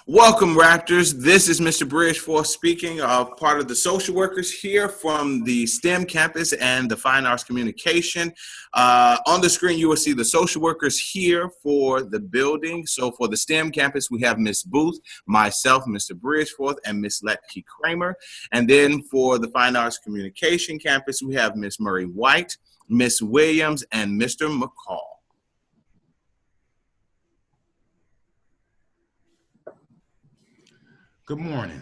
Welcome, Raptors. This is Mr. Bridgeforth speaking, part of the social workers here from the STEM campus and the Fine Arts Communication. On the screen, you will see the social workers here for the building. So for the STEM campus, we have Ms. Booth, myself, Mr. Bridgeforth, and Ms. Letke Kramer. And then for the Fine Arts Communication campus, we have Ms. Murray White, Ms. Williams, and Mr. McCall. Good morning.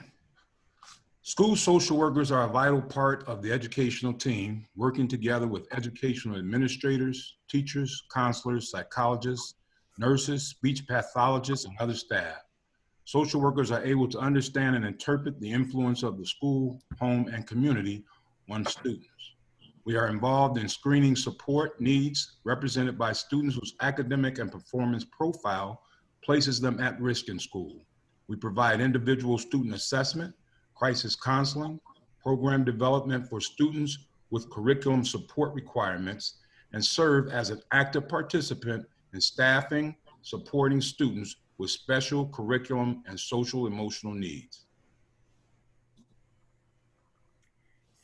School social workers are a vital part of the educational team, working together with educational administrators, teachers, counselors, psychologists, nurses, speech pathologists, and other staff. Social workers are able to understand and interpret the influence of the school, home, and community on students. We are involved in screening support needs represented by students whose academic and performance profile places them at risk in school. We provide individual student assessment, crisis counseling, program development for students with curriculum support requirements, and serve as an active participant in staffing, supporting students with special curriculum and social emotional needs.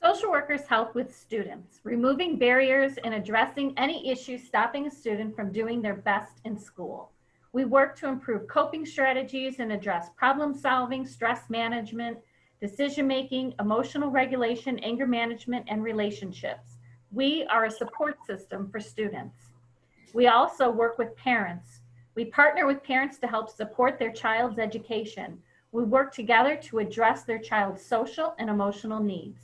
Social workers help with students, removing barriers and addressing any issues stopping a student from doing their best in school. We work to improve coping strategies and address problem solving, stress management, decision-making, emotional regulation, anger management, and relationships. We are a support system for students. We also work with parents. We partner with parents to help support their child's education. We work together to address their child's social and emotional needs.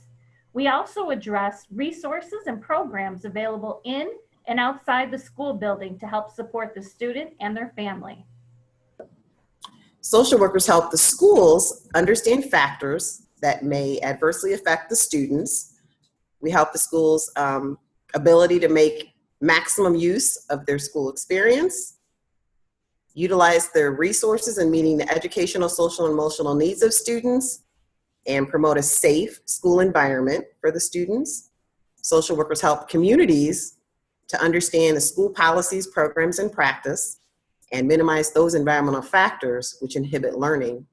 We also address resources and programs available in and outside the school building to help support the student and their family. Social workers help the schools understand factors that may adversely affect the students. We help the schools' ability to make maximum use of their school experience, utilize their resources in meeting the educational, social, and emotional needs of students, and promote a safe school environment for the students. Social workers help communities to understand the school policies, programs, and practice, and minimize those environmental factors which inhibit learning.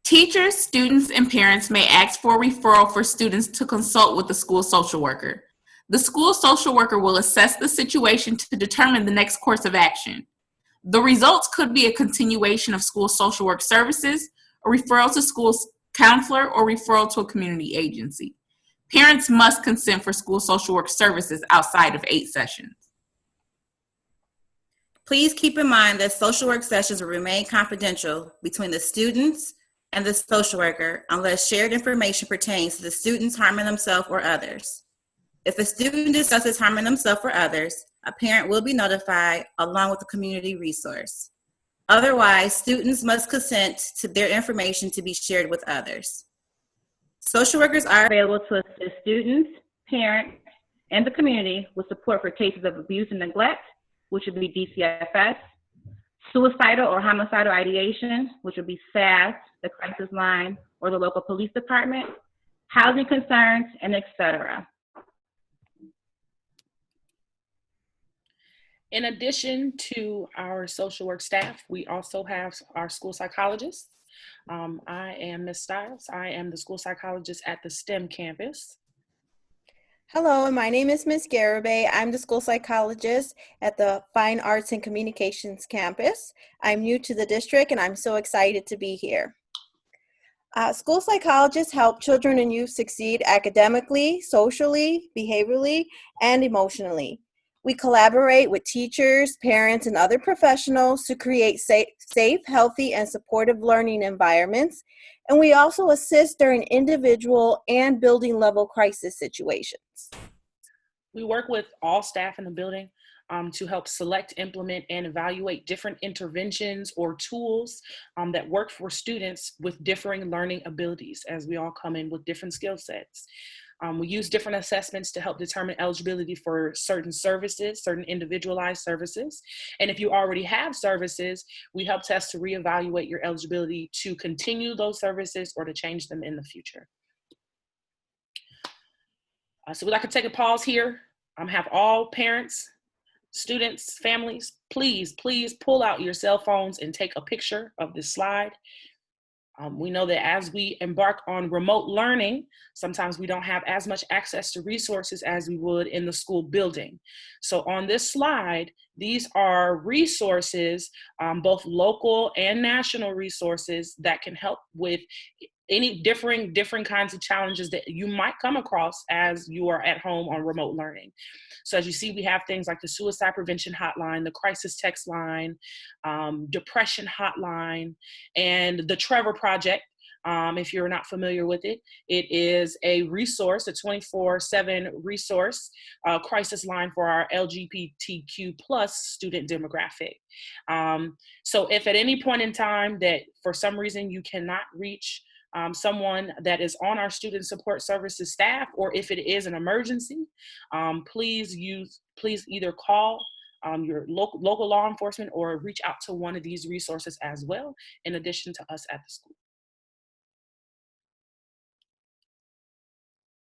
Teachers, students, and parents may ask for a referral for students to consult with the school social worker. The school social worker will assess the situation to determine the next course of action. The results could be a continuation of school social work services, a referral to school counselor, or referral to a community agency. Parents must consent for school social work services outside of 8 sessions. Please keep in mind that social work sessions will remain confidential between the students and the social worker unless shared information pertains to the students harming themselves or others. If a student discusses harming themselves or others, a parent will be notified along with a community resource. Otherwise, students must consent to their information to be shared with others. Social workers are available to assist students, parents, and the community with support for cases of abuse and neglect, which would be DCFS, suicidal or homicidal ideation, which would be SAS, the crisis line, or the local police department, housing concerns, and etc. In addition to our social work staff, we also have our school psychologists. I am Ms. Stiles. I am the school psychologist at the STEM campus. Hello, my name is Ms. Garibay. I'm the school psychologist at the Fine Arts and Communications campus. I'm new to the district and I'm so excited to be here. School psychologists help children and youth succeed academically, socially, behaviorally, and emotionally. We collaborate with teachers, parents, and other professionals to create safe, healthy, and supportive learning environments. And we also assist during individual and building level crisis situations. We work with all staff in the building to help select, implement, and evaluate different interventions or tools that work for students with differing learning abilities, as we all come in with different skill sets. We use different assessments to help determine eligibility for certain services, certain individualized services. And if you already have services, we help test to reevaluate your eligibility to continue those services or to change them in the future. So we'd like to take a pause here. Have all parents, students, families, please pull out your cell phones and take a picture of this slide. We know that as we embark on remote learning, sometimes we don't have as much access to resources as we would in the school building. So on this slide, these are resources, both local and national resources that can help with any different kinds of challenges that you might come across as you are at home on remote learning. So as you see, we have things like the suicide prevention hotline, the crisis text line, depression hotline, and the Trevor Project. If you're not familiar with it, it is a resource, a 24/7 resource, crisis line for our LGBTQ plus student demographic. So if at any point in time that for some reason you cannot reach someone that is on our student support services staff, or if it is an emergency, please either call your local law enforcement or reach out to one of these resources as well, in addition to us at the school.